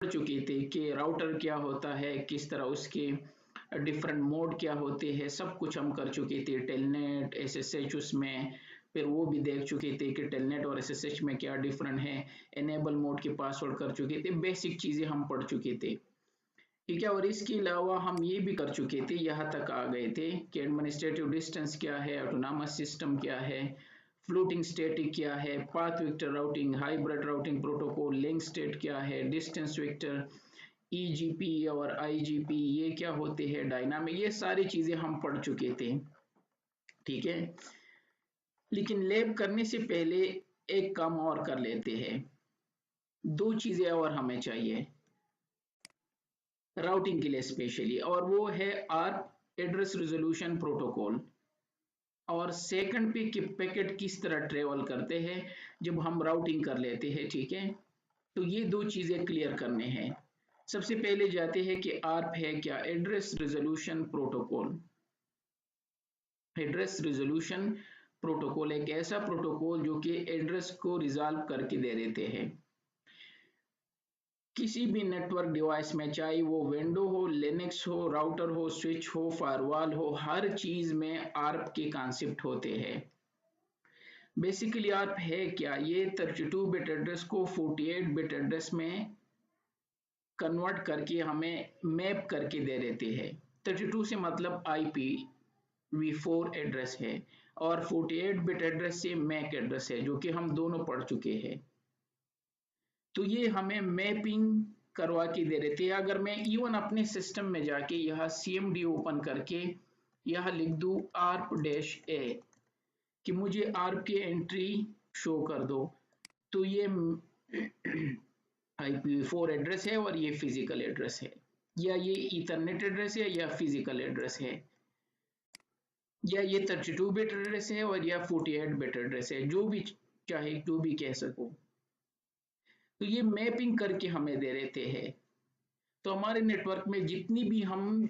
पढ़ चुके थे कि राउटर क्या होता है, किस तरह उसके डिफरेंट मोड क्या होते हैं, सब कुछ हम कर चुके थे। टेलनेट, एसएसएच उसमें फिर वो भी देख चुके थे कि टेलनेट और एसएसएच में क्या डिफरेंट है। एनेबल मोड के पासवर्ड कर चुके थे, बेसिक चीजें हम पढ़ चुके थे, ठीक है। और इसके अलावा हम ये भी कर चुके थे, यहाँ तक आ गए थे कि एडमिनिस्ट्रेटिव डिस्टेंस क्या है, ऑटोनॉमस सिस्टम क्या है, फ्लोटिंग स्टैटिक क्या है, path vector routing, hybrid routing protocol, link state क्या है, डिस्टेंस वेक्टर, ईजीपी और आईजीपी ये क्या होते हैं, डायनामिक, ये सारी चीजें हम पढ़ चुके थे, ठीक है। लेकिन लैब करने से पहले एक काम और कर लेते हैं, दो चीजें और हमें चाहिए राउटिंग के लिए स्पेशली, और वो है आर्प एड्रेस रेजोल्यूशन प्रोटोकॉल, और सेकंड पे कि पैकेट किस तरह ट्रेवल करते हैं जब हम राउटिंग कर लेते हैं, ठीक है। तो ये दो चीजें क्लियर करने हैं। सबसे पहले जाते हैं कि आर्प है क्या, address resolution protocol. Address resolution protocol एक ऐसा प्रोटोकॉल जो कि एड्रेस को रिजॉल्व करके दे देते हैं किसी भी नेटवर्क डिवाइस में, चाहे वो विंडो हो, लिनक्स हो, राउटर हो, स्विच हो, फायरवॉल हो, हर चीज में आर्प के कॉन्सेप्ट होते हैं। बेसिकली आर्प है क्या, ये 32 बिट एड्रेस को 48 बिट एड्रेस में कन्वर्ट करके हमें मैप करके दे देते हैं। 32 से मतलब IPv4 एड्रेस है, और 48 बिट एड्रेस से मैक एड्रेस है, जो कि हम दोनों पढ़ चुके हैं। तो ये हमें मैपिंग करवा के दे रहे थे। अगर मैं इवन अपने सिस्टम में जाके यह CMD ओपन करके यह लिख दूं ARP-A कि मुझे ARP की एंट्री शो कर दो, तो ये IPv4 एड्रेस है और ये फिजिकल एड्रेस है, या ये ईथरनेट एड्रेस है या फिजिकल एड्रेस है, या ये 32 बिट एड्रेस है और या 48 बिट एड्रेस है, जो भी चाहे जो भी कह सको। तो ये मैपिंग करके हमें दे देते हैं। तो हमारे नेटवर्क में जितनी भी हम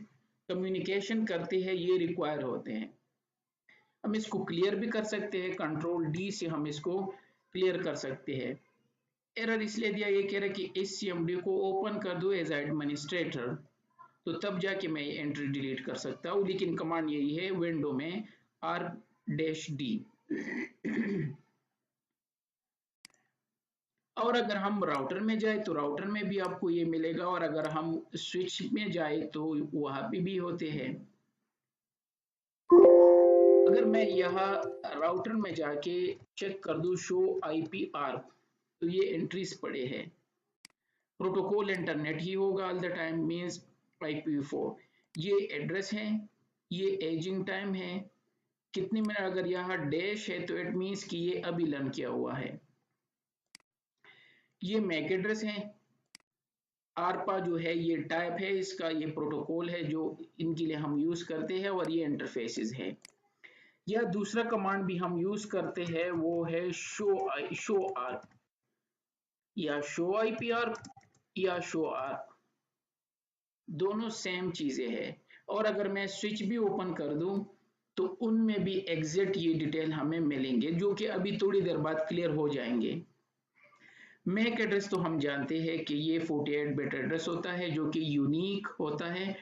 कम्युनिकेशन करते हैं ये रिक्वायर होते हैं। हम इसको क्लियर भी कर सकते हैं, Ctrl+D से हम इसको क्लियर कर सकते हैं। एरर इसलिए दिया, ये कह रहा है कि इस CMD को ओपन कर दो एज एडमिनिस्ट्रेटर, तो तब जाके मैं ये एंट्री डिलीट कर सकता हूँ। लेकिन कमांड यही है विंडो में ARP-D। और अगर हम राउटर में जाए तो राउटर में भी आपको ये मिलेगा, और अगर हम स्विच में जाए तो वहां पे भी होते हैं। अगर मैं यहाँ राउटर में जाके चेक कर दूं शो IP ARP, तो ये एंट्रीज पड़े हैं। प्रोटोकॉल इंटरनेट ही होगा all the time, means IPv4। ये एड्रेस है, ये एजिंग टाइम है, कितने मिनट, अगर यहाँ डैश है तो इट मींस कि ये अभी लर्न किया हुआ है। ये मैक एड्रेस है, आरपा जो है ये टाइप है इसका, ये प्रोटोकॉल है जो इनके लिए हम यूज करते हैं, और ये इंटरफेसेस है। या दूसरा कमांड भी हम यूज करते हैं, वो है शो आर्प, या शो IP आर्प, या शो आर्प, दोनों सेम चीजें हैं। और अगर मैं स्विच भी ओपन कर दूं तो उनमें भी एग्जैक्ट ये डिटेल हमें मिलेंगे, जो कि अभी थोड़ी देर बाद क्लियर हो जाएंगे। मैक एड्रेस तो हम जानते हैं कि ये 48 बिट एड्रेस होता है जो कि यूनिक होता है,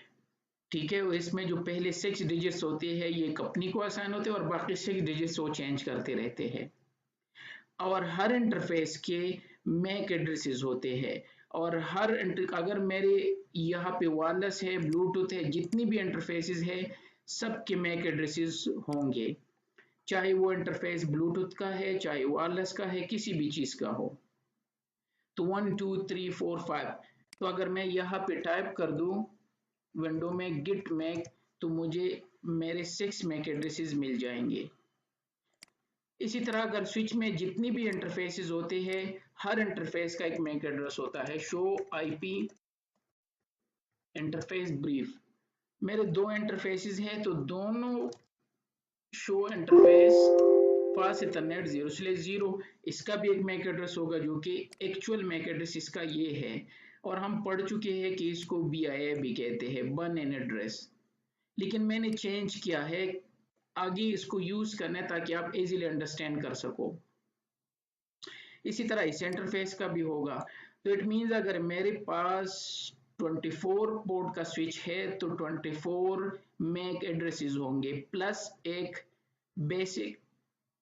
ठीक है। इसमें जो पहले 6 डिजिट्स होते हैं ये कंपनी को असाइन होते हैं, और बाकी 6 डिजिट्स वो चेंज करते रहते हैं। और हर इंटरफेस के मैक एड्रेसेस होते हैं, और अगर मेरे यहाँ पे वायरलेस है, ब्लूटूथ है, जितनी भी इंटरफेसेस है सबके मैक एड्रेसेस होंगे, चाहे वो इंटरफेस ब्लूटूथ का है, चाहे वायरलेस का है, किसी भी चीज का हो। तो 1 2 3 4 5, तो अगर मैं यहाँ पे टाइप कर दूं विंडो में git मैक, तो मुझे मेरे 6 मैक एड्रेसेस मिल जाएंगे। इसी तरह अगर स्विच में जितनी भी इंटरफेसेस होते हैं हर इंटरफेस का एक मैक एड्रेस होता है, शो IP इंटरफेस ब्रीफ। मेरे दो इंटरफेसेस हैं तो दोनों शो इंटरफेस फास्ट इथरनेट 0/0, इसका भी एक मैक एड्रेस होगा जो कि एक्चुअल मैक एड्रेस इसका ये है। और हम पढ़ चुके हैं कि इसको BIA भी कहते हैं, बर्न इन एड्रेस, लेकिन मैंने चेंज किया है, आगे इसको यूज करना है ताकि आप इजीली अंडरस्टैंड कर सको। इसी तरह इस इंटरफेस का भी होगा, तो इट मीन्स अगर मेरे पास 24 पोर्ट का स्विच है तो 24 मैक एड्रेसेस होंगे प्लस एक बेसिक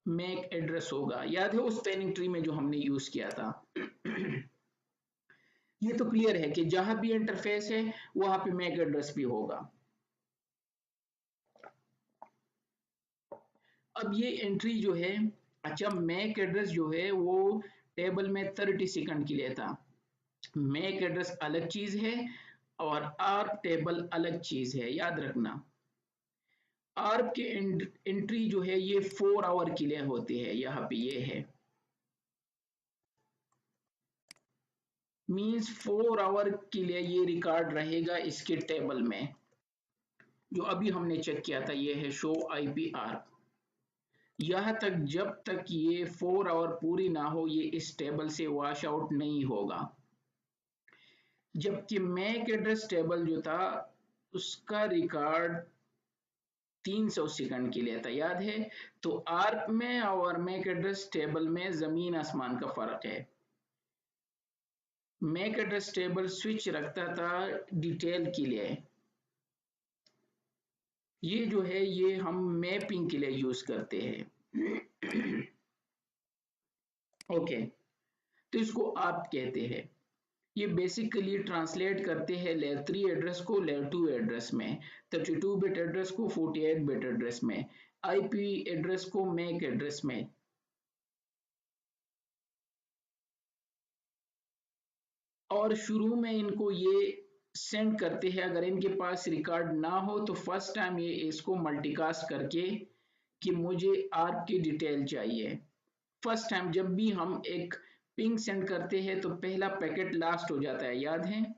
मैक एड्रेस होगा। याद है उस स्पैनिंग ट्री में जो हमने यूज किया था। ये तो क्लियर है कि जहां भी इंटरफेस है वहां पे मैक एड्रेस भी होगा। अब ये एंट्री जो है, अच्छा मैक एड्रेस जो है वो टेबल में 30 सेकंड के लिए था। मैक एड्रेस अलग चीज है और आर्प टेबल अलग चीज है, याद रखना। आर्प के एंट्री जो है ये 4 आवर के लिए होती है, यहाँ पे ये है मींस 4 आवर के लिए ये रिकॉर्ड रहेगा इसके टेबल में। जो अभी हमने चेक किया था ये है शो आईपी आर्प। यह तक जब तक ये 4 आवर पूरी ना हो ये इस टेबल से वॉश आउट नहीं होगा। जबकि मैक एड्रेस टेबल जो था उसका रिकॉर्ड 300 सेकंड के लिए था, याद है। तो आर्प में और मैक एड्रेस टेबल में जमीन आसमान का फर्क है। मैक एड्रेस टेबल स्विच रखता था डिटेल के लिए, ये जो है ये हम मैपिंग के लिए यूज करते हैं। ओके, तो इसको आप कहते हैं। ये बेसिकली ट्रांसलेट करते हैं लेयर 3 एड्रेस को लेयर 2 एड्रेस में, 32 बिट एड्रेस को 48 बिट एड्रेस में, आईपी एड्रेस को मैक एड्रेस में। और शुरू में इनको ये सेंड करते हैं, अगर इनके पास रिकॉर्ड ना हो तो फर्स्ट टाइम ये इसको मल्टीकास्ट करके कि मुझे आपकी डिटेल चाहिए। फर्स्ट टाइम जब भी हम एक पिंग सेंड करते हैं तो पहला पैकेट लास्ट हो जाता है, याद है।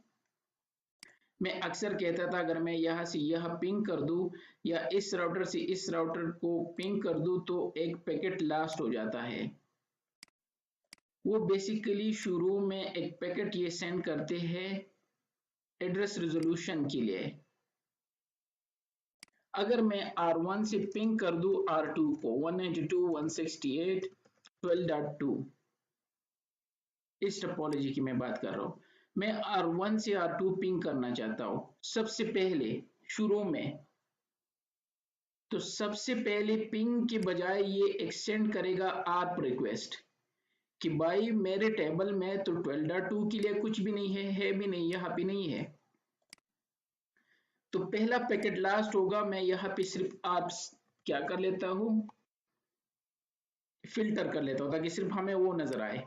मैं अक्सर कहता था अगर मैं यहाँ से यह पिंग कर दूं या इस राउटर से इस राउटर को पिंग कर दूं तो एक पैकेट लास्ट हो जाता है। वो बेसिकली शुरू में एक पैकेट ये सेंड करते हैं एड्रेस रेजोल्यूशन के लिए। अगर मैं R1 से पिंग कर दूं R2 को 192.168.12.2, इस टोपोलॉजी की मैं बात कर रहा हूं। मैं R1 से R2 पिंग करना चाहता हूं सबसे पहले शुरू में, तो सबसे पहले पिंग के बजाय ये एक्सटेंड करेगा आर्प रिक्वेस्ट कि भाई मेरे टेबल में तो 12.2 के लिए कुछ भी नहीं है भी नहीं, यहाँ पे नहीं है। तो पहला पैकेट लास्ट होगा, मैं यहाँ पे सिर्फ आर्प क्या कर लेता हूँ, फिल्टर कर लेता हूँ ताकि सिर्फ हमें वो नजर आए।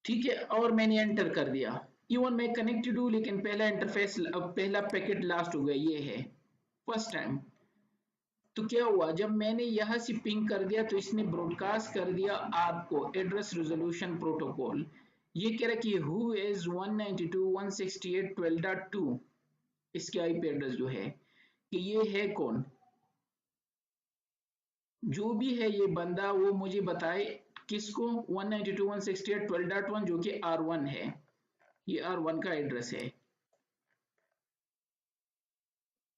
ठीक है, और मैंने एंटर कर दिया। इवन मैं कनेक्टेड हूँ लेकिन पहला इंटरफेस पहला पैकेट लास्ट हो गया, ये है फर्स्ट टाइम। तो क्या हुआ जब मैंने यहां से पिंग कर दिया तो इसने ब्रॉडकास्ट कर दिया आपको एड्रेस रेजोल्यूशन प्रोटोकॉल। ये कह रहा है कि हु इज 192.168.12.2, इसके आईपी एड्रेस जो है कि ये है कौन, जो भी है ये बंदा वो मुझे बताए किसको, 192.168.12.1 जो कि R1 है, ये R1 का एड्रेस है।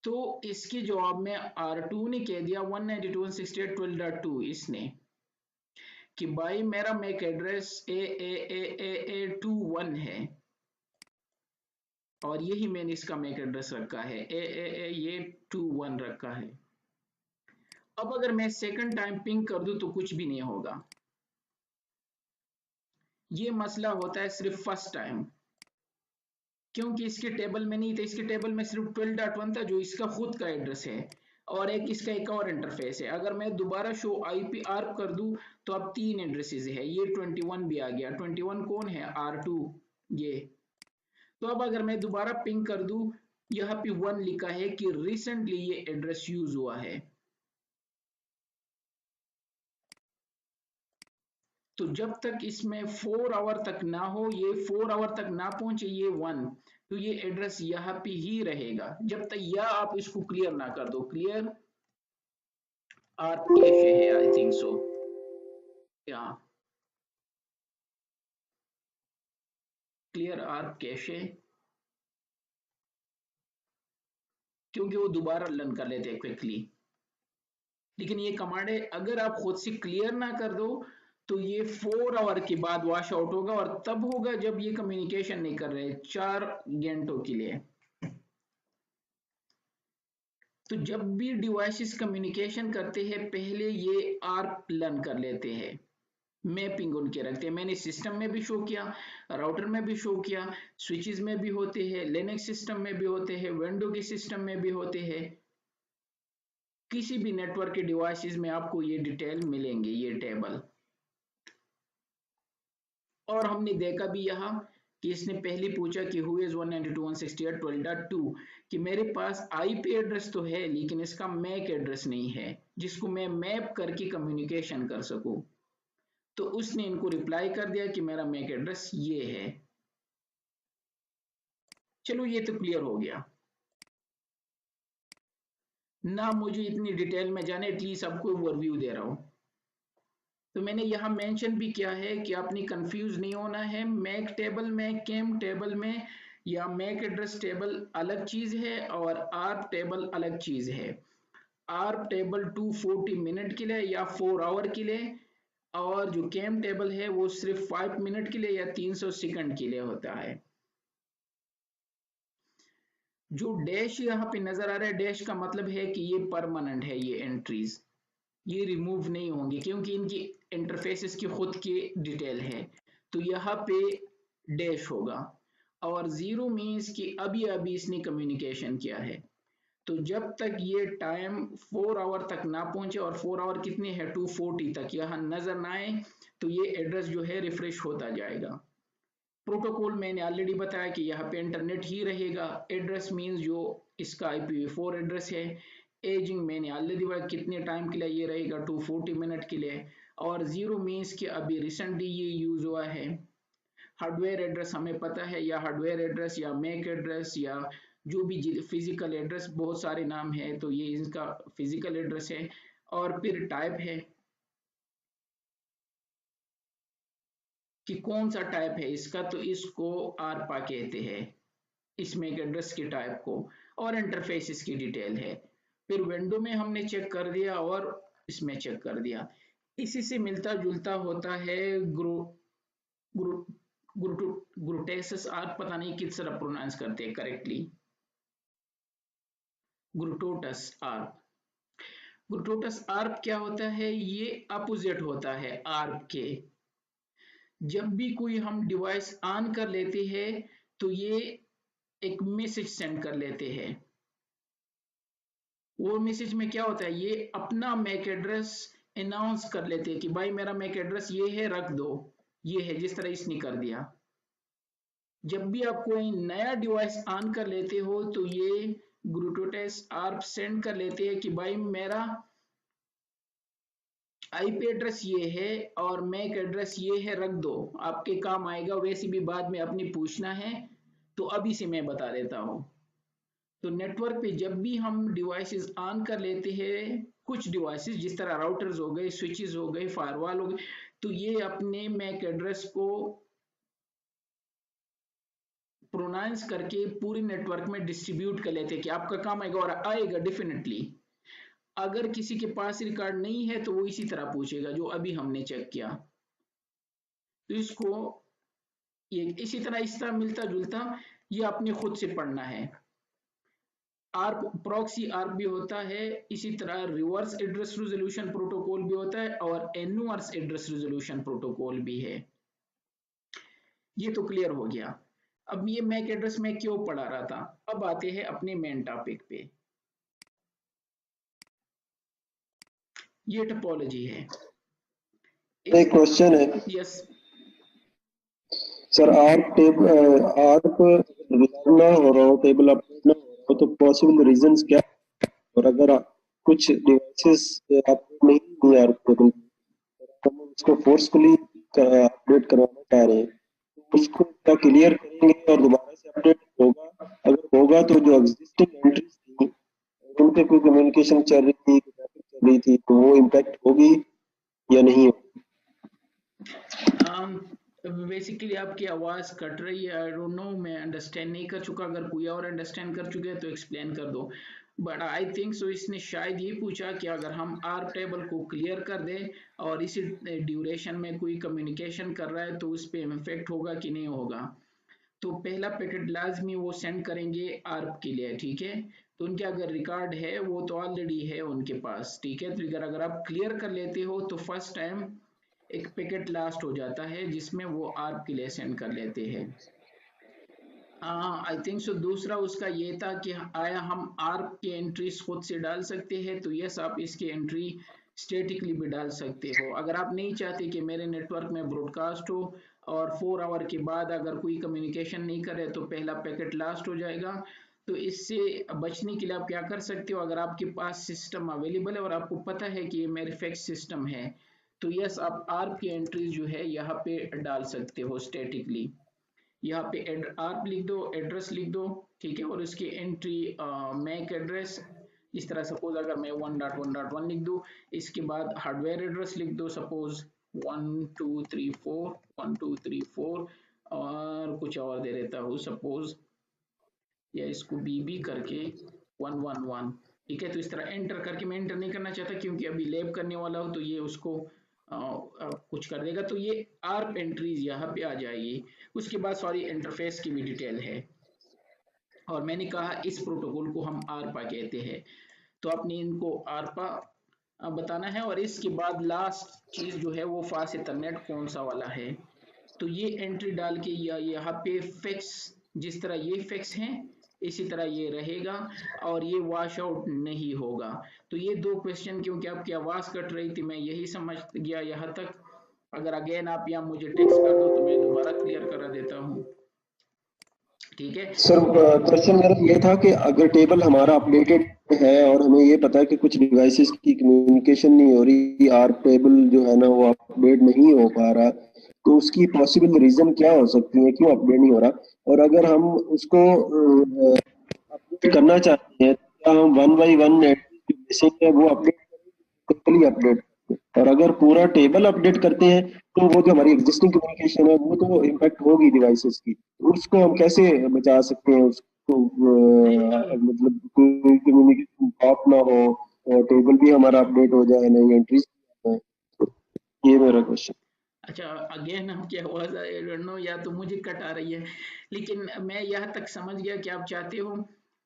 तो इसके जवाब में R2 ने कह दिया 192.168.12.2 इसने कि भाई मेरा मैक एड्रेस A21 है और यही मैंने इसका मैक एड्रेस रखा है A ये 21 रखा है। अब अगर मैं सेकंड टाइम पिंग कर दूं तो कुछ भी नहीं होगा। ये मसला होता है सिर्फ फर्स्ट टाइम, क्योंकि इसके टेबल में नहीं था, इसके टेबल में सिर्फ 12.1 था जो इसका खुद का एड्रेस है और एक इसका एक और इंटरफेस है। अगर मैं दोबारा शो आईपी आर्प कर दूं तो अब 3 एड्रेसेस है, ये 21 भी आ गया। 21 कौन है, R2 ये। तो अब अगर मैं दोबारा पिंग कर दूं, यहाँ पे 1 लिखा है कि रिसेंटली ये एड्रेस यूज हुआ है। तो जब तक इसमें 4 आवर तक ना हो, ये 4 आवर तक ना पहुंचे ये 1, तो ये एड्रेस यहाँ पे ही रहेगा जब तक या आप इसको क्लियर ना कर दो। क्लियर आर्प कैशे है, आई थिंक सो, या क्लियर आर्प कैशे, क्योंकि वो दोबारा लर्न कर लेते हैं क्विकली। लेकिन ये कमांड है, अगर आप खुद से क्लियर ना कर दो तो ये 4 आवर के बाद वॉश आउट होगा, और तब होगा जब ये कम्युनिकेशन नहीं कर रहे 4 घंटों के लिए। तो जब भी डिवाइसेस कम्युनिकेशन करते हैं पहले ये आर्प लर्न कर लेते हैं, मैपिंग उनके रखते हैं। मैंने सिस्टम में भी शो किया, राउटर में भी शो किया, स्विचेस में भी होते हैं, लिनक्स सिस्टम में भी होते हैं, विंडो के सिस्टम में भी होते हैं, किसी भी नेटवर्क के डिवाइसेस में आपको ये डिटेल मिलेंगे, ये टेबल। और हमने देखा भी यहाँ कि इसने पहले पूछा कि हु इज 192.168.12.2, कि मेरे पास आईपी एड्रेस तो है लेकिन इसका मैक एड्रेस नहीं है जिसको मैं मैप करके कम्युनिकेशन कर सकूं। तो उसने इनको रिप्लाई कर दिया कि मेरा मैक एड्रेस ये है। चलो ये तो क्लियर हो गया ना, मुझे इतनी डिटेल में जाने, एटलीस्ट आपको ओवरव्यू दे रहा हूं। तो मैंने यहाँ मेंशन भी किया है कि आपने कंफ्यूज नहीं होना है, मैक टेबल में, केम टेबल में या मैक एड्रेस टेबल अलग चीज है और आर्प टेबल अलग चीज है। आर्प टेबल 240 मिनट के लिए या 4 आवर के लिए, और जो केम टेबल है वो सिर्फ 5 मिनट के लिए या 300 सेकंड के लिए होता है। जो डैश यहाँ पे नजर आ रहा है, डैश का मतलब है कि ये परमानेंट है, ये एंट्रीज ये रिमूव नहीं होंगी क्योंकि इनकी इंटरफेसेस की खुद की डिटेल है। तो यहाँ पे डैश होगा, और जीरो मीन्स कि अभी अभी इसने कम्युनिकेशन किया है। तो जब तक ये टाइम 4 आवर तक ना पहुंचे, और 4 आवर कितने हैं 240 तक यहाँ नजर ना आए, तो ये एड्रेस जो है रिफ्रेश होता जाएगा। प्रोटोकॉल मैंने ऑलरेडी बताया कि यहाँ पे इंटरनेट ही रहेगा। एड्रेस मीन्स जो इसका IPv4 एड्रेस है। एजिंग मैंने ऑलरेडी बताया कितने टाइम के लिए ये रहेगा, 240 मिनट के लिए। और जीरो मीन्स कि अभी रिसेंटली ये यूज हुआ है। हार्डवेयर एड्रेस हमें पता है, या हार्डवेयर एड्रेस या मैक एड्रेस या जो भी फिजिकल एड्रेस, बहुत सारे नाम है, तो ये इसका फिजिकल एड्रेस है। और फिर टाइप है कि कौन सा टाइप है इसका, तो इसको आरपा कहते हैं इस मैक एड्रेस के टाइप को। और इंटरफेस इसकी डिटेल है। फिर विंडो में हमने चेक कर दिया और इसमें चेक कर दिया। इसी से मिलता जुलता होता है ग्रो ग्रो ग्रुटेसस आर्क, पता नहीं किस तरह प्रोनाउंस करते हैं करेक्टली, ग्रुटोटस आर्क। ग्रुटोटस आर्क क्या होता है, ये अपोजिट होता है आर्क के। जब भी कोई हम डिवाइस ऑन कर लेते हैं तो ये एक मैसेज सेंड कर लेते हैं। वो मैसेज में क्या होता है, ये अपना मैक एड्रेस अनाउंस कर लेते हैं कि भाई मेरा मैक एड्रेस ये है, रख दो, ये है, जिस तरह इसने कर दिया। जब भी आप कोई नया डिवाइस ऑन कर लेते हो तो ये ग्लूटोटेस आर्प सेंड कर लेते हैं कि भाई मेरा आईपी एड्रेस ये है और मैक एड्रेस ये है, रख दो, आपके काम आएगा, वैसे भी बाद में अपनी पूछना है तो अभी से मैं बता देता हूँ। तो नेटवर्क पे जब भी हम डिवाइसेस ऑन कर लेते हैं, कुछ डिवाइसेस जिस तरह राउटर्स हो गए, स्विचेस हो गए, फायरवॉल हो गए, तो ये अपने मैक एड्रेस को प्रोनाउंस करके पूरी नेटवर्क में डिस्ट्रीब्यूट कर लेते हैं कि आपका काम आएगा, और आएगा डेफिनेटली। अगर किसी के पास रिकॉर्ड नहीं है तो वो इसी तरह पूछेगा जो अभी हमने चेक किया। तो इसको ये इस तरह मिलता जुलता ये अपने खुद से पढ़ना है। आर्प प्रॉक्सी आर्प भी होता है, इसी तरह रिवर्स एड्रेस रेजोल्यूशन प्रोटोकॉल भी होता है, और इनवर्स एड्रेस रेजोल्यूशन प्रोटोकॉल भी है। ये तो क्लियर हो गया। अब ये मैक एड्रेस में क्यों पढ़ा रहा था, अब आते हैं अपने मेन टॉपिक पे। ये टोपोलॉजी है। एक क्वेश्चन है यस। सर, आर्प ना हो रहा हो, टेबल अपडेट ना हो रहा हो, तो पॉसिबल रीजंस क्या, और अगर कुछ डिवाइसेस अपडेट नहीं हुए आर्प टेबल, हम उसको फोर्सफुली अपडेट करवाना चाह रहे हैं, तो उसको क्या क्लियर करेंगे और दोबारा से अपडेट होगा? अगर होगा तो जो एग्जिस्टिंग एंट्रीज थी उन पे कोई कम्युनिकेशन चल रही थी, ट्रैफिक चल रही थी, तो वो इम्पैक्ट होगी या नहीं होगी? बेसिकली आपकी आवाज कट रही है, आई डोंट नो, मैं अंडरस्टैंड नहीं कर चुका, अगर कोई और अंडरस्टैंड कर चुके हैं तो एक्सप्लेन कर दो। बट आई थिंक सो इसने शायद ये पूछा कि अगर हम आर टेबल को क्लियर कर दें और इसी ड्यूरेशन में कोई कम्युनिकेशन कर रहा है तो उस पर इफेक्ट होगा कि नहीं होगा। तो पहला पैकेट लाजमी वो सेंड करेंगे आर्प के लिए, ठीक है। तो उनके अगर रिकॉर्ड है वो तो ऑलरेडी है उनके पास, ठीक है। तो अगर आप क्लियर कर लेते हो तो फर्स्ट टाइम एक पैकेट लास्ट हो जाता है जिसमें वो आर्प के लिए सेंड कर लेते हैं। आई थिंक सो दूसरा उसका ये था कि आया हम आर्प की एंट्रीज खुद से डाल सकते हैं, तो यस आप इसकी एंट्री स्टैटिकली भी डाल सकते हो। अगर आप नहीं चाहते कि मेरे नेटवर्क में ब्रॉडकास्ट हो और 4 आवर के बाद अगर कोई कम्युनिकेशन नहीं करे तो पहला पैकेट लास्ट हो जाएगा, तो इससे बचने के लिए आप क्या कर सकते हो, अगर आपके पास सिस्टम अवेलेबल है और आपको पता है कि ये मैन्युफैक्चर्ड सिस्टम है, तो यस आप आर्प की एंट्रीज जो है यहाँ पे डाल सकते हो स्टैटिकली। यहाँ पे आप लिख दो, एड्रेस लिख दो, ठीक है। और उसकी एंट्री मैक एड्रेस, इस तरह सपोज अगर मैं 1.1.1 लिख दूँ, इसके बाद हार्डवेयर एड्रेस लिख दो, सपोज 1234 1234 और कुछ और दे देता हूँ सपोज, या इसको बीबी करके 111, ठीक है। तो इस तरह एंटर करके, मैं एंटर नहीं करना चाहता क्योंकि अभी लैब करने वाला हूँ तो ये उसको कुछ कर देगा, तो ये आर्प एंट्रीज यहाँ पे आ जाएगी। उसके बाद सॉरी इंटरफेस की भी डिटेल है, और मैंने कहा इस प्रोटोकॉल को हम आरपा कहते हैं, तो आपने इनको आरपा बताना है। और इसके बाद लास्ट चीज जो है वो फास्ट इथरनेट कौन सा वाला है, तो ये एंट्री डाल के या यहाँ पे फिक्स, जिस तरह ये फिक्स है इसी तरह ये रहेगा और ये वॉश आउट नहीं होगा। तो ये दो क्वेश्चन, क्योंकि आपकी आवाज कट रही थी मैं यही समझ गया यहाँ तक। अगर अगेन आप यहाँ मुझे टेक्स्ट कर दो तो मैं दोबारा क्लियर करा देता हूँ, ठीक है। सर तो क्वेश्चन मेरा ये था कि अगर टेबल हमारा अपडेटेड है और हमें ये पता है कि कुछ डिवाइसेस की कम्युनिकेशन नहीं हो रही, आर टेबल जो है ना वो अपडेट नहीं हो पा रहा, तो उसकी पॉसिबल रीजन क्या हो सकती है, क्यों अपडेट नहीं हो रहा? और अगर हम उसको अपडेट करना चाहते हैं तो क्या हम वन बाई वन जो बेसिक है वो अपडेट टोटली अपडेट, और अगर पूरा टेबल अपडेट करते हैं तो वो जो हमारी एग्जिस्टिंग कम्युनिकेशन है वो तो इम्पैक्ट होगी डिवाइसेस की, तो उसको हम कैसे बचा सकते हैं उसको, नहीं, मतलब कोई कम्युनिकेशन ड्रॉप ना हो और टेबल भी हमारा अपडेट हो जाए, नई एंट्रीज, ये मेरा क्वेश्चन। अच्छा अगेन हम क्या हुआ, आई डोंट नो, या तो मुझे कट आ रही है, लेकिन मैं यहाँ तक समझ गया कि आप चाहते हो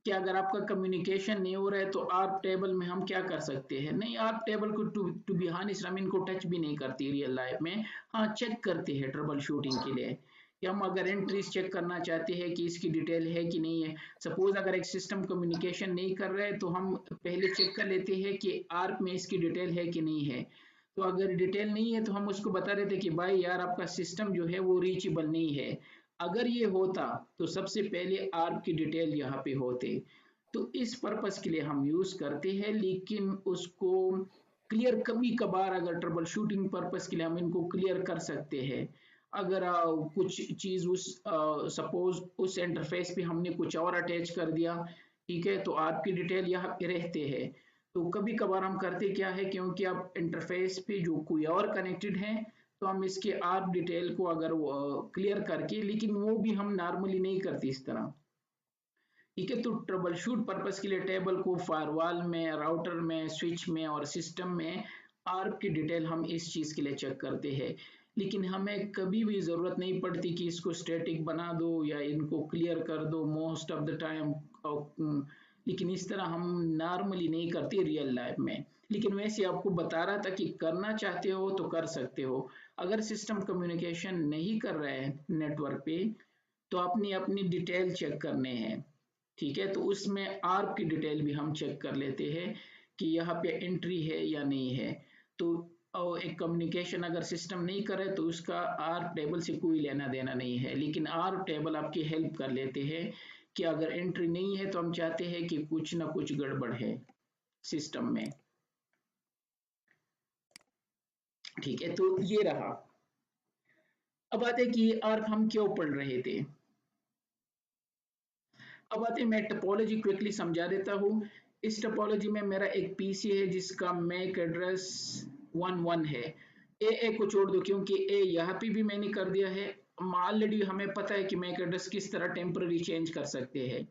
कि अगर आपका कम्युनिकेशन नहीं हो रहा है तो आर्प टेबल में हम क्या कर सकते हैं। नहीं, आर्प टेबल को टू बी हानिस हम इनको टच भी नहीं करती रियल लाइफ में। हाँ, चेक करते हैं ट्रबल शूटिंग के लिए कि हम अगर एंट्रीज चेक करना चाहते हैं कि इसकी डिटेल है कि नहीं है। सपोज अगर एक सिस्टम कम्युनिकेशन नहीं कर रहा है तो हम पहले चेक कर लेते हैं कि आर्प में इसकी डिटेल है कि नहीं है। तो अगर डिटेल नहीं है तो हम उसको बता देते कि भाई यार आपका सिस्टम जो है वो रीचेबल नहीं है। अगर ये होता तो सबसे पहले आर्प की डिटेल यहाँ पे होते। तो इस पर्पस के लिए हम यूज करते हैं, लेकिन उसको क्लियर कभी कभार अगर ट्रबल शूटिंग पर्पस के लिए हम इनको क्लियर कर सकते हैं। अगर कुछ चीज उस सपोज उस इंटरफेस पे हमने कुछ और अटैच कर दिया, ठीक है, तो आपकी डिटेल यहाँ पे रहते हैं। तो कभी कभार हम करते क्या है, क्योंकि अब इंटरफेस पे जो कोई और कनेक्टेड है तो हम इसके आप डिटेल को अगर क्लियर करके, लेकिन वो भी हम नॉर्मली नहीं करते इस तरह, ठीक है। तो ट्रबल शूट पर्पस के लिए टेबल को फायरवॉल में, राउटर में, स्विच में और सिस्टम में आर्प की डिटेल हम इस चीज के लिए चेक करते हैं। लेकिन हमें कभी भी जरूरत नहीं पड़ती कि इसको स्टैटिक बना दो या इनको क्लियर कर दो मोस्ट ऑफ द टाइम। लेकिन इस तरह हम नॉर्मली नहीं करते रियल लाइफ में। लेकिन वैसे आपको बता रहा था कि करना चाहते हो तो कर सकते हो। अगर सिस्टम कम्युनिकेशन नहीं कर रहा है नेटवर्क पे तो अपनी अपनी डिटेल चेक करने हैं, ठीक है। तो उसमें आर्प की डिटेल भी हम चेक कर लेते हैं कि यहाँ पे एंट्री है या नहीं है। तो एक कम्युनिकेशन अगर सिस्टम नहीं करे तो उसका आर्प टेबल से कोई लेना देना नहीं है, लेकिन आर्प टेबल आपकी हेल्प कर लेते हैं कि अगर एंट्री नहीं है तो हम चाहते हैं कि कुछ ना कुछ गड़बड़ है सिस्टम में, ठीक है। तो ये रहा। अब आते हैं कि आर्प हम क्यों पढ़ रहे थे। अब आते हैं, मैं टोपोलॉजी क्विकली समझा देता हूँ। इस टोपोलॉजी में मेरा एक पीसी है जिसका मैक एड्रेस 11 है। ए को छोड़ दो क्योंकि ए यहाँ पे भी मैंने कर दिया है। ऑलरेडी हमें पता है कि मैक एड्रेस किस तरह टेम्पररी चेंज कर सकते हैं।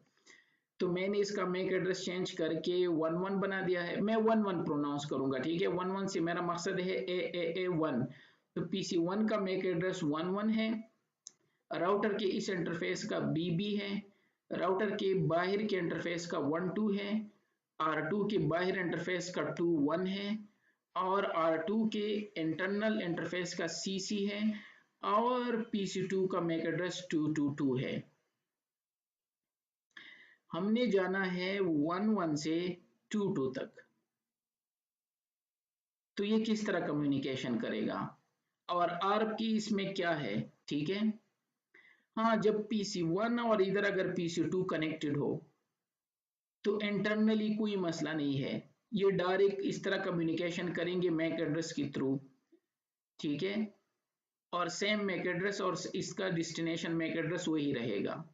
तो मैंने इसका मैक एड्रेस चेंज करके 11 बना दिया है। मैं 11 प्रोनाउंस करूंगा, ठीक है। 11 से मेरा मकसद है A1। तो PC1 का मैक एड्रेस 11 है, राउटर के इस इंटरफेस का BB है, राउटर के बाहर के इंटरफेस का 12 है, R2 के बाहर इंटरफेस का 21 है, और R2 के इंटरनल इंटरफेस का CC है, और PC2 का मैक एड्रेस 222 है। हमने जाना है 11 से 22 तक। तो ये किस तरह कम्युनिकेशन करेगा और ARP की इसमें क्या है, ठीक है। हाँ, जब PC1 और इधर अगर PC2 कनेक्टेड हो तो इंटरनली कोई मसला नहीं है, ये डायरेक्ट इस तरह कम्युनिकेशन करेंगे मैक एड्रेस के थ्रू, ठीक है। और सेम मैक एड्रेस और इसका डेस्टिनेशन मैक एड्रेस वही रहेगा।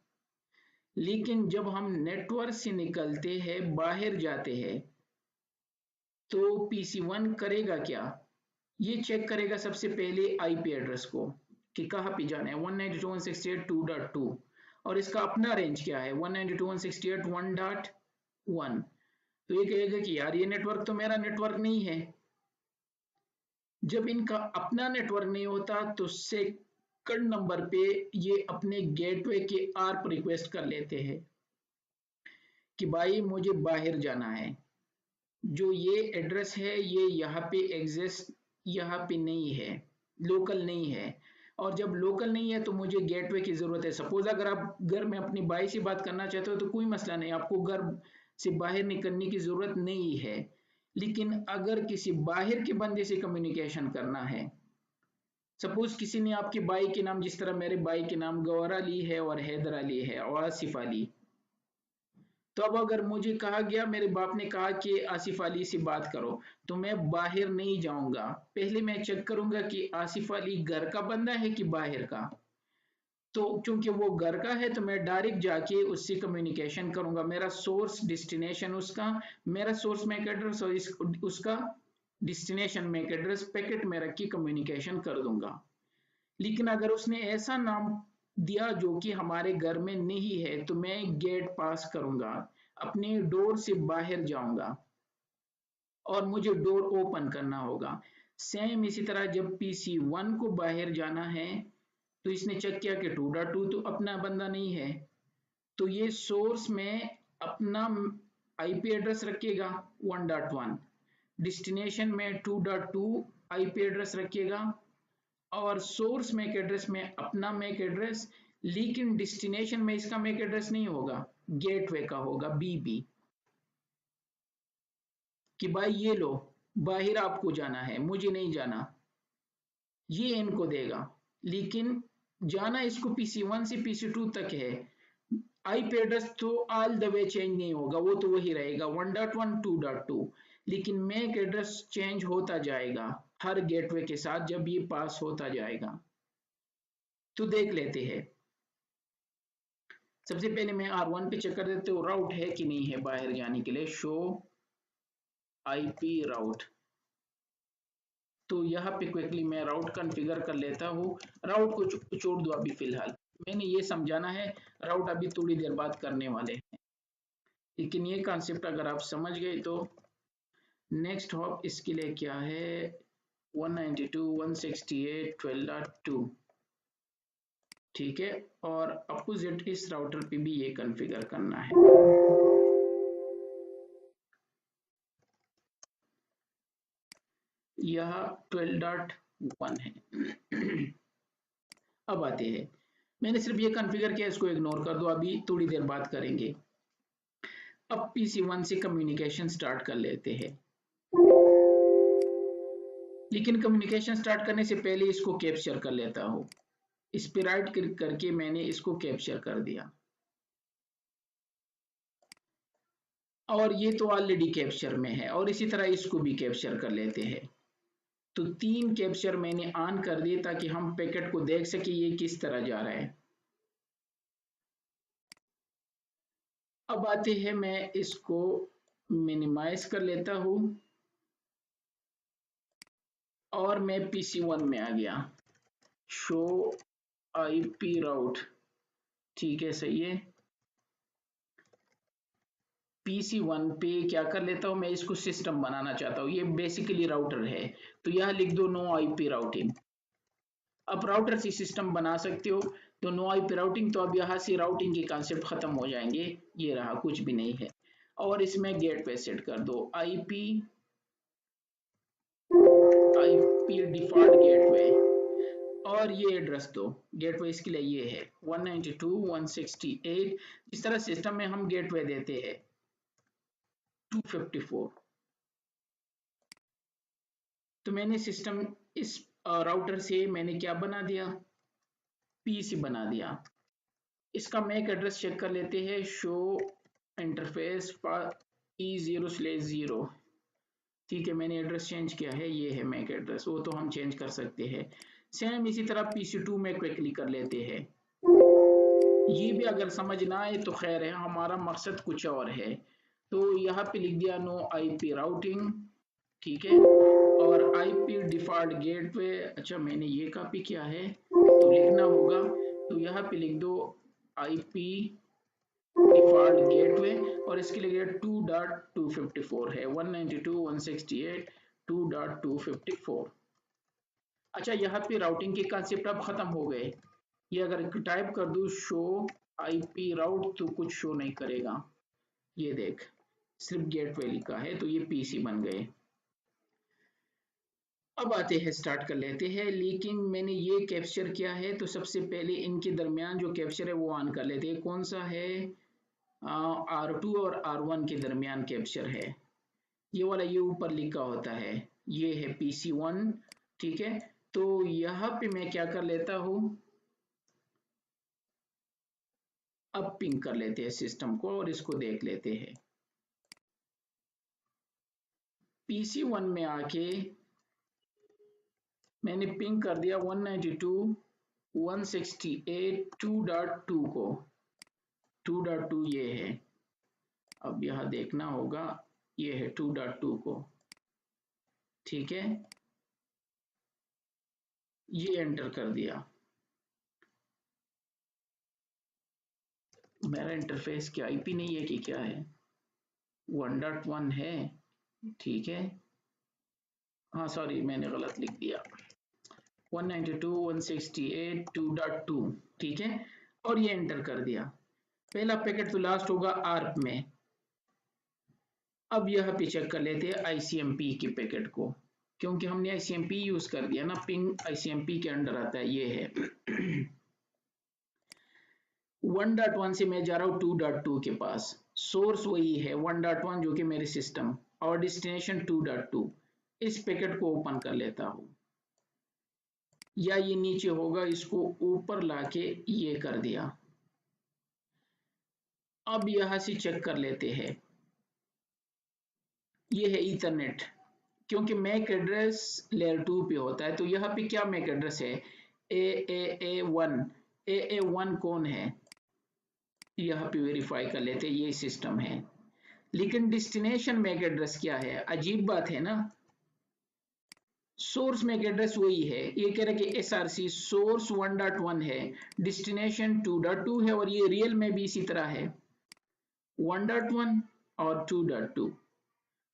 लेकिन जब हम नेटवर्क से निकलते हैं, बाहर जाते हैं, तो PC1 करेगा क्या, ये चेक करेगा सबसे पहले IP एड्रेस को कि कहाँ पे जाना है, 192.168.2.2, और इसका अपना रेंज क्या है, 192.168.1.1। तो ये कहेगा कि यार ये नेटवर्क तो मेरा नेटवर्क नहीं है। जब इनका अपना नेटवर्क नहीं होता तो सेकंड नंबर पे ये अपने गेटवे के ARP रिक्वेस्ट कर लेते हैं कि भाई मुझे बाहर जाना है, जो ये एड्रेस है ये यहाँ पे एग्जिस्ट, यहाँ पे नहीं है, लोकल नहीं है। और जब लोकल नहीं है तो मुझे गेटवे की जरूरत है। सपोज अगर आप घर में अपनी बाई से बात करना चाहते हो तो कोई मसला नहीं, आपको घर से बाहर निकलने की जरूरत नहीं है। लेकिन अगर किसी बाहर के बंदे से कम्युनिकेशन करना है, सपोज किसी ने आपकी बाई के नाम, जिस तरह मेरे बाई के नाम गौहर अली है और हैदर अली है और आसिफ अली, तो अब अगर मुझे कहा गया, मेरे बाप ने कहा कि आसिफ अली से बात करो, तो मैं बाहर नहीं जाऊंगा, पहले मैं चेक करूंगा कि आसिफ अली घर का बंदा है कि बाहर का। तो क्योंकि वो घर का है तो मैं डायरेक्ट जाके उससे कम्युनिकेशन करूंगा, मेरा सोर्स डेस्टिनेशन उसका, मेरा सोर्स मैक एड्रेस और उसका डेस्टिनेशन मैक एड्रेस पैकेट में रख के कम्युनिकेशन कर दूंगा। लेकिन अगर उसने ऐसा नाम दिया जो कि हमारे घर में नहीं है तो मैं गेट पास करूंगा, अपने डोर से बाहर जाऊंगा और मुझे डोर ओपन करना होगा। सेम इसी तरह जब PC1 को बाहर जाना है तो इसने चेक किया कि 2.2 तो अपना बंदा नहीं है, तो ये सोर्स में अपना IP एड्रेस रखेगा 1.1, डेस्टिनेशन में 2.2 IP एड्रेस रखेगा, और सोर्स मैक एड्रेस में अपना मैक एड्रेस। लेकिन डेस्टिनेशन में इसका मैक एड्रेस नहीं होगा, गेटवे का होगा BB, कि भाई ये लो बाहर आपको जाना है, मुझे नहीं जाना, ये इनको देगा। लेकिन जाना इसको PC1 से PC2 तक है, IP एड्रेस तो ऑल द वे चेंज नहीं होगा, वो तो वही रहेगा 1.1 2.2, लेकिन मैक एड्रेस चेंज होता जाएगा हर गेटवे के साथ जब ये पास होता जाएगा। तो देख लेते हैं, सबसे पहले मैं R1 पे चेक कर देते हूँ राउट है कि नहीं है बाहर जाने के लिए, शो IP राउट। तो यहाँ पे क्विकली मैं राउट कॉन्फ़िगर कर लेता हूँ, राउट को छोड़ दो अभी फिलहाल, मैंने ये समझाना है, राउट अभी थोड़ी देर बाद करने वाले हैं। लेकिन ये कॉन्सेप्ट अगर आप समझ गए तो नेक्स्ट हॉप इसके लिए क्या है, 192.168.12.2, ठीक है। और अपोजिट इस राउटर पे भी ये कॉन्फ़िगर करना है। यह 12.1 है। अब आते हैं, मैंने सिर्फ ये कॉन्फ़िगर किया, इसको इग्नोर कर दो, अभी थोड़ी देर बात करेंगे। अब PC1 से कम्युनिकेशन स्टार्ट कर लेते हैं, लेकिन कम्युनिकेशन स्टार्ट करने से पहले इसको कैप्चर कर लेता हूँ। इस पे राइट क्लिक करके मैंने इसको कैप्चर कर दिया, और ये तो ऑलरेडी कैप्चर में है, और इसी तरह इसको भी कैप्चर कर लेते हैं। तो 3 कैप्चर मैंने ऑन कर दिए ताकि हम पैकेट को देख सके ये किस तरह जा रहा है। अब आते हैं, मैं इसको मिनिमाइज कर लेता हूँ और मैं PC1 में आ गया, शो IP राउट, ठीक है, सही है। PC1 पे क्या कर लेता हूँ मैं, इसको सिस्टम बनाना चाहता हूँ, ये बेसिकली राउटर है, तो यह लिख दो नो आईपी राउटिंग। अब राउटर से सिस्टम बना सकते हो, तो नो आईपी राउटिंग, तो अब यहाँ से राउटिंग के कॉन्सेप्ट खत्म हो जाएंगे, ये रहा, कुछ भी नहीं है। और इसमें गेटवे सेट कर दो, आईपी डिफॉल्ट गेटवे, और ये एड्रेस दो, गेटवे इसके लिए ये है 192.168, जिस तरह सिस्टम में हम गेटवे देते हैं 254। तो मैंने सिस्टम इस राउटर से मैंने क्या बना दिया, पीसी बना दिया। इसका मैक एड्रेस चेक कर लेते हैं, शो इंटरफेस E0/0। ठीक है, मैंने एड्रेस चेंज किया है, ये है मैक एड्रेस, वो तो हम चेंज कर सकते हैं। सेम इसी तरह PC2 में क्विकली कर लेते हैं। ये भी अगर समझ ना आए तो खैर है, हमारा मकसद कुछ और है। तो यहाँ पे लिख दिया नो आईपी राउटिंग, ठीक है, और आईपी डिफॉल्ट गेटवे। अच्छा, मैंने ये कॉपी किया है तो लिखना होगा, तो यहाँ पे लिख दो आईपी डिफॉल्ट गेटवे, और इसके लिए 2.254 है, 192.168.2.254। अच्छा, यहाँ पे राउटिंग के कंसेप्ट अब खत्म हो गए। ये अगर टाइप कर दूं शो आईपी राउट तो कुछ शो नहीं करेगा, ये देख सिर्फ गेटवे लिखा है, तो ये पीसी बन गए। अब आते हैं, स्टार्ट कर लेते हैं, लेकिन मैंने ये कैप्चर किया है तो सबसे पहले इनके दरमियान जो कैप्चर है वो ऑन कर लेते हैं। कौन सा है, R2 और R1 के दरमियान कैप्चर है, ये वाला, ये ऊपर लिखा होता है, ये है PC1, ठीक है। तो यहाँ पे मैं क्या कर लेता हूँ, अब पिंग कर लेते हैं सिस्टम को और इसको देख लेते हैं। PC1 में आके मैंने पिंग कर दिया 192.168.2.2 को, 2.2 ये है, अब यहाँ देखना होगा, ये है 2.2 को, ठीक है, ये एंटर कर दिया। मेरा इंटरफेस क्या आईपी नहीं है कि क्या है, 1.1 है, ठीक है, हाँ सॉरी मैंने गलत लिख दिया, 192.168.2.2, ठीक है, और ये एंटर कर दिया। पहला पैकेट तो लास्ट होगा आर्प में। अब यह पे चेक कर लेते हैं आईसीएमपी के पैकेट को, क्योंकि हमने आईसीएमपी यूज कर दिया ना, पिंग आईसीएमपी के अंडर आता है, ये है 1.1 से मैं जा रहा हूँ 2.2 के पास, सोर्स वही है 1.1 जो कि मेरे सिस्टम, और डेस्टिनेशन 2.2। इस पैकेट को ओपन कर लेता हूँ, या ये नीचे होगा, इसको ऊपर लाके ये कर दिया। अब यहां से चेक कर लेते हैं, ये है ईथरनेट, क्योंकि मैक एड्रेस लेयर 2 पे होता है, तो यहाँ पे क्या मैक एड्रेस है, AA1। AA1 कौन है, यहाँ पे वेरीफाई कर लेते हैं, ये सिस्टम है। लेकिन डेस्टिनेशन मैक एड्रेस क्या है, अजीब बात है ना, सोर्स मैक एड्रेस वही है, ये कह रहा है कि SRC सोर्स 1.1 है, डेस्टिनेशन 2.2 है, और ये रियल में भी इसी तरह है 1.1 और 2.2।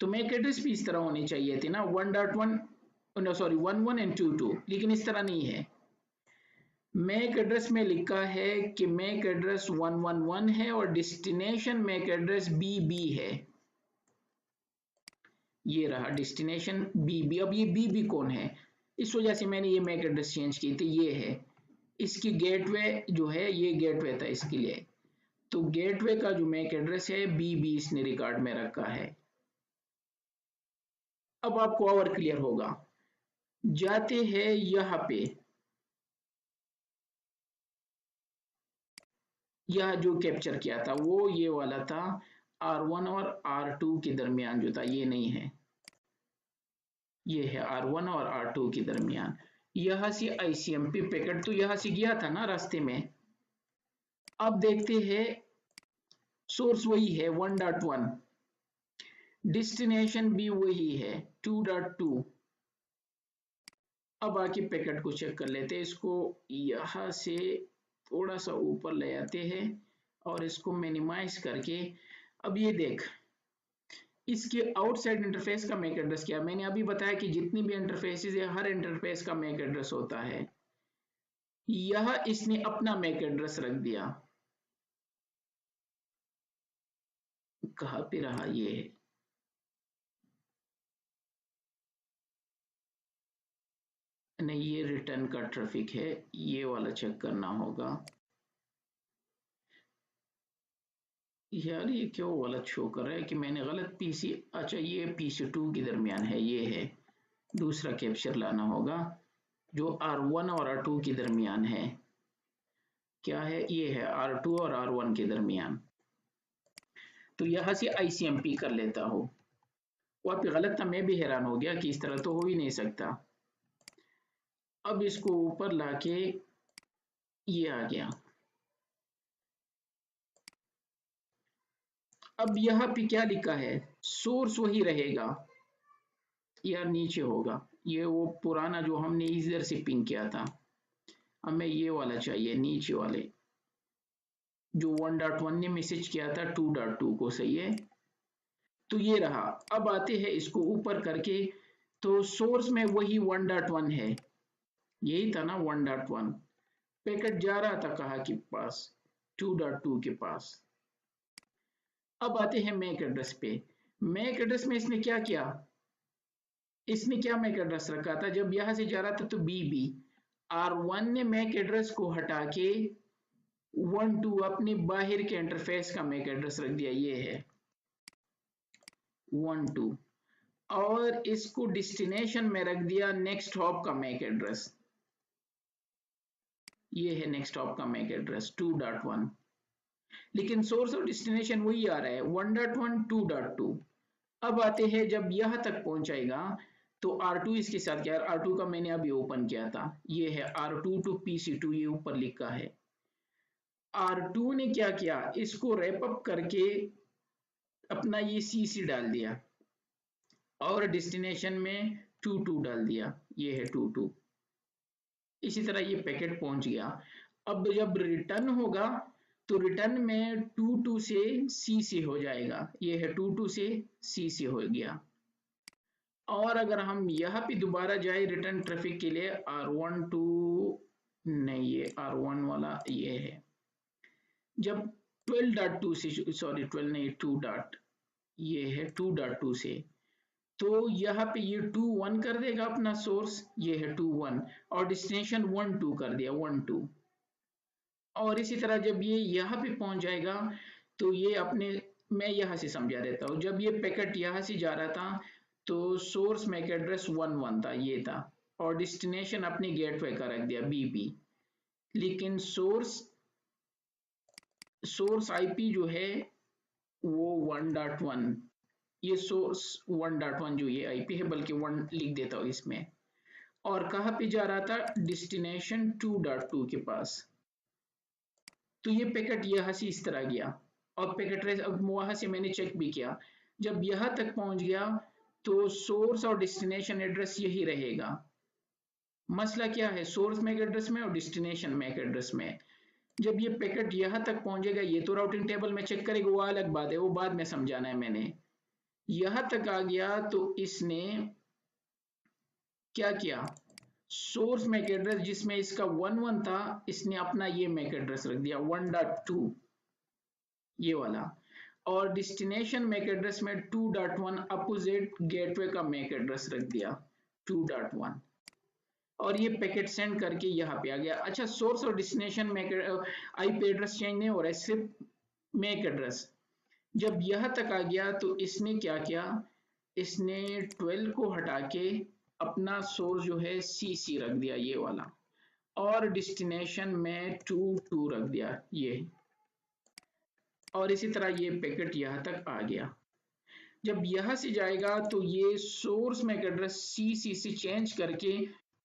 तो मैक एड्रेस भी इस तरह होनी चाहिए थी ना, 1.1 सॉरी 11 एंड 22, लेकिन इस तरह नहीं है। मैक एड्रेस में लिखा है कि मैक एड्रेस 111 है और डेस्टिनेशन मैक एड्रेस BB है, ये रहा डेस्टिनेशन BB। अब ये BB कौन है, इस वजह से मैंने ये मैक एड्रेस चेंज की थी, ये है इसकी गेटवे जो है, ये गेटवे था इसके लिए, तो गेटवे का जो मैक एड्रेस है BB इसने रिकॉर्ड में रखा है। अब आपको और क्लियर होगा, जाते हैं यहाँ पे, यह जो कैप्चर किया था वो ये वाला था, R1 और R2 के दरमियान जो था, ये नहीं है, ये है R1 और R2 के दरमियान। यहां से ICMP पैकेट तो यहां से गया था ना रास्ते में। अब देखते हैं, सोर्स वही है 1.1, डेस्टिनेशन भी वही है 2.2। अब आके पैकेट को चेक कर लेते हैं, इसको यहां से थोड़ा सा ऊपर ले आते हैं और इसको मिनिमाइज करके, अब ये देख इसके आउटसाइड इंटरफेस का मैक एड्रेस क्या है? मैंने अभी बताया कि जितनी भी इंटरफेसेस है हर इंटरफेस का मैक एड्रेस होता है। यह इसने अपना मैक एड्रेस रख दिया। कहाँ पे रहा ये? नहीं, ये रिटर्न का ट्रैफिक है, ये वाला चेक करना होगा। यार ये क्यों गलत शो कर रहा है कि मैंने गलत पीसी, अच्छा ये PC2 के दरमियान है, ये है। दूसरा कैप्चर लाना होगा जो R1 और R2 के दरमियान है। क्या है? ये है R2 और R1 के दरमियान। तो यहां से ICMP कर लेता हूँ। वहां पे गलत था, मैं भी हैरान हो गया कि इस तरह तो हो ही नहीं सकता। अब इसको ऊपर लाके ये आ गया। अब यहाँ पे क्या लिखा है? सोर्स वही रहेगा या नीचे होगा? ये वो पुराना जो हमने इधर से पिंग किया था, हमें ये वाला चाहिए, नीचे वाले जो 1.1 ने मैसेज किया था 2.2 को। सही है, तो ये रहा। अब आते हैं इसको ऊपर करके, तो सोर्स में वही 1.1 है, यही था ना 1.1। पैकेट जा रहा था कहाँ के पास? 2.2 के पास। अब आते हैं मैक एड्रेस पे। मैक एड्रेस में इसने क्या किया? इसने क्या मैक एड्रेस रखा था? जब यहां से जा रहा था तो BB, R1 ने मैक एड्रेस को हटा के 1.2 अपने बाहर के इंटरफेस का मैक एड्रेस रख दिया, ये है 1.2। और इसको डेस्टिनेशन में रख दिया नेक्स्ट हॉप का मैक एड्रेस, ये है नेक्स्ट हॉप का मैक एड्रेस 2.1। लेकिन सोर्स और डेस्टिनेशन वही आ रहा है 1.1 2.2। अब आते हैं जब यहां तक पहुंचाएगा तो R2 इसके साथ क्या है? R2 का मैंने अभी ओपन किया था, ये है R2 टू PC2, ये ऊपर लिखा है। R2 ने क्या किया? इसको रैप अप करके अपना ये CC डाल दिया और डेस्टिनेशन में 2.2 डाल दिया, ये है 2.2। इसी तरह ये पैकेट पहुंच गया। अब जब रिटर्न होगा तो रिटर्न में 2.2 से CC हो जाएगा, ये है 2.2 से CC हो गया। और अगर हम यहाँ पे दोबारा जाए रिटर्न ट्रैफिक के लिए, R1 टू, नहीं ये R1 वाला ये है, जब 12.2 से, सॉरी 12 नहीं 2 डॉट, ये है 2.2 से, तो यहाँ पे ये 2.1 कर देगा अपना सोर्स, ये है 2.1, और डेस्टिनेशन 1.2 कर दिया 1.2। और इसी तरह जब ये यहाँ पे पहुंच जाएगा तो ये अपने, मैं यहाँ से समझा देता हूँ, जब ये पैकेट यहाँ से जा रहा था तो सोर्स मैक एड्रेस 1.1 था, ये था, और डेस्टिनेशन अपने गेटवे का रख दिया BB। लेकिन सोर्स IP जो है वो 1.1, ये सोर्स 1.1 जो ये IP है, बल्कि 1 लिख देता हूँ इसमें। और कहाँ पे जा रहा था? डेस्टिनेशन 2.2 के पास। तो ये पैकेट यहाँ से इस तरह गया, और पैकेट ट्रेस अब वहां से मैंने चेक भी किया, जब यहाँ तक पहुंच गया तो सोर्स और डेस्टिनेशन एड्रेस यही रहेगा। मसला क्या है? सोर्स मैक एड्रेस में और डेस्टिनेशन मैक एड्रेस में। जब ये पैकेट यहाँ तक पहुंचेगा, ये तो राउटिंग टेबल में चेक करेगा, वो अलग बात है, वो बाद में समझाना है मैंने। यहाँ तक आ गया तो इसने क्या किया? सोर्स मैक एड्रेस जिसमें इसका 1.1 था, इसने अपना ये मैक एड्रेस रख दिया 1.2, ये वाला। और डेस्टिनेशन मैक एड्रेस में 2.1 अपोजिट गेटवे का मैक एड्रेस रख दिया 2.1, और ये पैकेट सेंड करके यहाँ पे आ गया। अच्छा, सोर्स और destination MAC IP address change नहीं हो रहा है, सिर्फ मैक एड्रेस। जब यहाँ तक आ गया तो इसने क्या किया? इसने 12 को हटा के अपना सोर्स जो है CC रख दिया, ये वाला, और डेस्टिनेशन में 2.2 रख दिया, ये। और इसी तरह ये पैकेट यहाँ तक आ गया। जब यहाँ से जाएगा तो ये सोर्स मैक एड्रेस CC से चेंज करके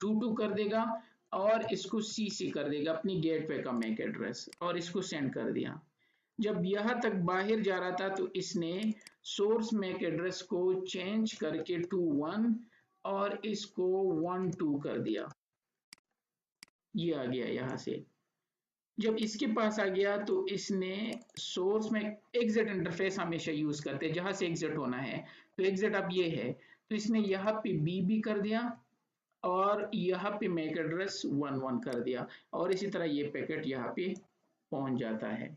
2.2 कर देगा, और इसको CC कर देगा अपनी गेटवे का मैक एड्रेस, और इसको सेंड कर दिया। जब यहाँ तक बाहर जा रहा था तो इसने सोर्स मैक एड्रेस को चेंज करके 2.1 और इसको 1.2 कर दिया, ये आ गया यहाँ से। जब इसके पास आ गया तो इसने सोर्स में एग्जिट इंटरफेस हमेशा यूज करते हैं, जहां से एग्जिट होना है, तो एग्जिट अब ये है, तो इसने यहाँ पे बी कर दिया और यहाँ पे मैक एड्रेस 11 कर दिया, और इसी तरह ये पैकेट यहाँ पे पहुंच जाता है।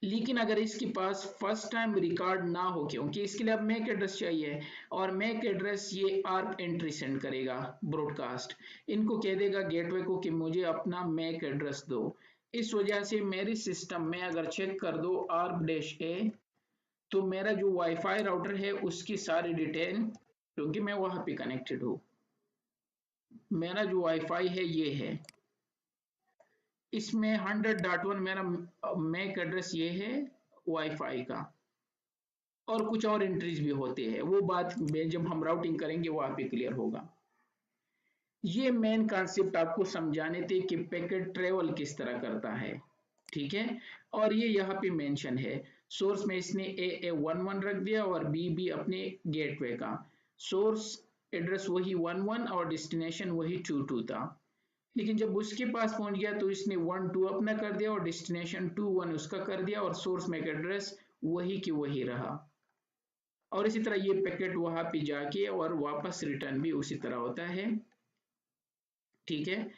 लेकिन अगर इसके पास फर्स्ट टाइम रिकॉर्ड ना हो, क्योंकि इसके लिए अब मैक एड्रेस चाहिए, और मैक एड्रेस ये आर्क एंट्री सेंड करेगा ब्रॉडकास्ट, इनको कह देगा गेटवे को कि मुझे अपना मैक एड्रेस दो। इस वजह से मेरी सिस्टम में अगर चेक कर दो आर्क डैश ए, तो मेरा जो वाईफाई राउटर है उसकी सारी डिटेल, क्योंकि मैं वहां पे कनेक्टेड हूँ, मेरा जो वाईफाई है ये है, इसमें 100.1 मेरा मैक एड्रेस ये है वाईफाई का, और कुछ और एंट्रीज भी होते हैं, वो बात में जब हम राउटिंग करेंगे वहां पे क्लियर होगा। ये मेन कॉन्सेप्ट आपको समझाने थे कि पैकेट ट्रेवल किस तरह करता है, ठीक है। और ये यहाँ पे मेंशन है, सोर्स में इसने ए 11 रख दिया और बी अपने गेटवे का, सोर्स एड्रेस वही 11 और डेस्टिनेशन वही 22 था। लेकिन जब उसके पास पहुंच गया तो इसने 12 अपना कर दिया और डेस्टिनेशन 21 उसका कर दिया, और सोर्स मैक एड्रेस वही की वही रहा। और इसी तरह ये पैकेट वहां पे जाके और वापस रिटर्न भी उसी तरह होता है, ठीक है।